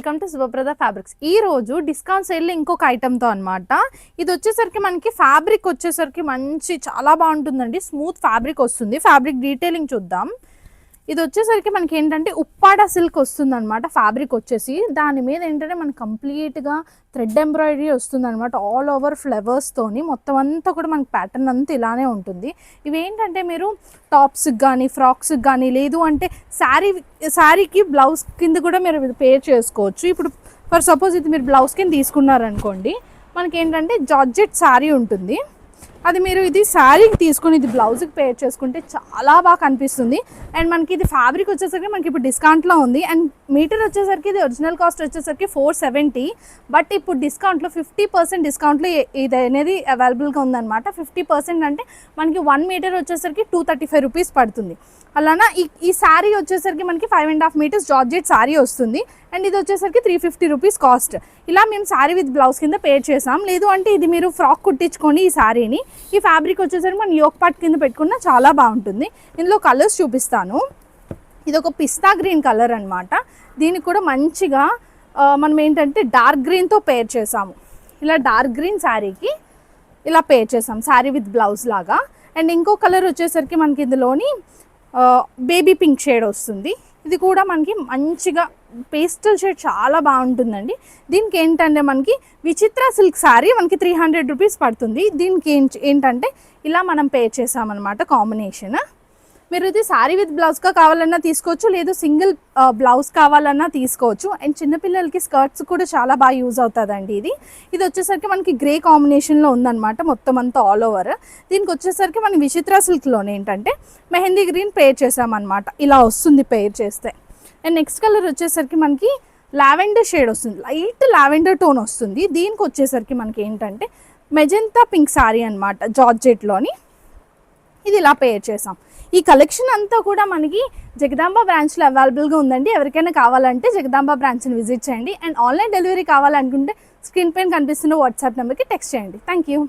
Welcome to Subhaprada fabrics. ఈ రోజు discount sale ఇంకొక ఐటమ్తో అనమాట. ఇది వచ్చేసరికి మనకి ఫ్యాబ్రిక్ వచ్చేసరికి మంచి చాలా బాగుంటుందండి. స్మూత్ ఫ్యాబ్రిక్ వస్తుంది. ఫ్యాబ్రిక్ డీటెయిలింగ్ చూద్దాం. ఇది వచ్చేసరికి మనకి ఏంటంటే ఉప్పాడ సిల్క్ వస్తుంది అనమాట. ఫ్యాబ్రిక్ వచ్చేసి దాని మీద ఏంటంటే మనకి కంప్లీట్గా థ్రెడ్ ఎంబ్రాయిడరీ వస్తుంది అనమాట. ఆల్ ఓవర్ ఫ్లవర్స్తోని మొత్తం అంతా కూడా మనకి ప్యాటర్న్ అంతా ఇలానే ఉంటుంది. ఇవి ఏంటంటే మీరు టాప్స్కి కానీ ఫ్రాక్స్కి కానీ లేదు అంటే శారీకి బ్లౌజ్ కింద కూడా మీరు పేర్ చేసుకోవచ్చు. ఇప్పుడు ఫర్ సపోజ్ ఇది మీరు బ్లౌజ్ కింద తీసుకున్నారనుకోండి, మనకి ఏంటంటే జార్జెట్ శారీ ఉంటుంది. అది మీరు ఇది శారీకి తీసుకుని ఇది బ్లౌజ్కి పేర్ చేసుకుంటే చాలా బాగా కనిపిస్తుంది. అండ్ మనకి ఇది ఫ్యాబ్రిక్ వచ్చేసరికి మనకి ఇప్పుడు డిస్కౌంట్లో ఉంది. అండ్ మీటర్ వచ్చేసరికి ఇది ఒరిజినల్ కాస్ట్ వచ్చేసరికి 470, బట్ ఇప్పుడు డిస్కౌంట్లో 50% డిస్కౌంట్లో ఇది అనేది అవైలబుల్గా ఉందన్నమాట. 50% అంటే మనకి 1 మీటర్ వచ్చేసరికి 235 రూపీస్ పడుతుంది. అలానా ఈ శారీ వచ్చేసరికి మనకి 5.5 మీటర్స్ జార్జెట్ శారీ వస్తుంది. అండ్ ఇది వచ్చేసరికి 350 రూపీస్ కాస్ట్. ఇలా మేము శారీ విత్ బ్లౌజ్ కింద పేర్ చేసాం. లేదు అంటే ఇది మీరు ఫ్రాక్ కుట్టించుకోండి. ఈ శారీని ఈ ఫ్యాబ్రిక్ వచ్చేసరికి మనం యోక్ పార్ట్ కింద పెట్టుకున్నా చాలా బాగుంటుంది. ఇందులో కలర్స్ చూపిస్తాను. ఇది ఒక పిస్తా గ్రీన్ కలర్ అనమాట. దీనికి కూడా మంచిగా మనం ఏంటంటే డార్క్ గ్రీన్తో పేర్ చేసాము. ఇలా డార్క్ గ్రీన్ శారీకి ఇలా పేర్ చేసాం శారీ విత్ బ్లౌజ్ లాగా. అండ్ ఇంకో కలర్ వచ్చేసరికి మనకి ఇందులోని బేబీ పింక్ షేడ్ వస్తుంది. ఇది కూడా మనకి మంచిగా పేస్టల్ షేడ్ చాలా బాగుంటుందండి. దీనికి ఏంటంటే మనకి విచిత్ర సిల్క్ శారీ మనకి 300 రూపీస్ పడుతుంది. దీనికి ఏంటంటే ఇలా మనం పే చేసామన్నమాట కాంబినేషన్. మీరు ఇది శారీ విత్ బ్లౌజ్గా కావాలన్నా తీసుకోవచ్చు, లేదు సింగిల్ బ్లౌజ్ కావాలన్నా తీసుకోవచ్చు. అండ్ చిన్నపిల్లలకి స్కర్ట్స్ కూడా చాలా బాగా యూజ్ అవుతుందండి. ఇది వచ్చేసరికి మనకి గ్రే కాంబినేషన్లో ఉందన్నమాట మొత్తం అంతా ఆల్ ఓవర్. దీనికి వచ్చేసరికి మనం విచిత్ర సిల్క్లోనే ఏంటంటే మెహందీ గ్రీన్ పేర్ చేసామన్నమాట. ఇలా వస్తుంది పేర్ చేస్తే. అండ్ నెక్స్ట్ కలర్ వచ్చేసరికి మనకి లావెండర్ షేడ్ వస్తుంది. లైట్ లావెండర్ టోన్ వస్తుంది. దీనికి వచ్చేసరికి మనకి ఏంటంటే మెజెంతా పింక్ శారీ అనమాట జార్జెట్లోని. ఇది ఇలా పేర్ చేసాం. ఈ కలెక్షన్ అంతా కూడా మనకి జగదాంబ బ్రాంచ్లో అవైలబుల్గా ఉందండి. ఎవరికైనా కావాలంటే జగదాంబ బ్రాంచ్ని విజిట్ చేయండి. అండ్ ఆన్లైన్ డెలివరీ కావాలనుకుంటే స్క్రీన్ పైన కనిపిస్తున్న వాట్సాప్ నెంబర్కి టెక్స్ట్ చేయండి. Thank you.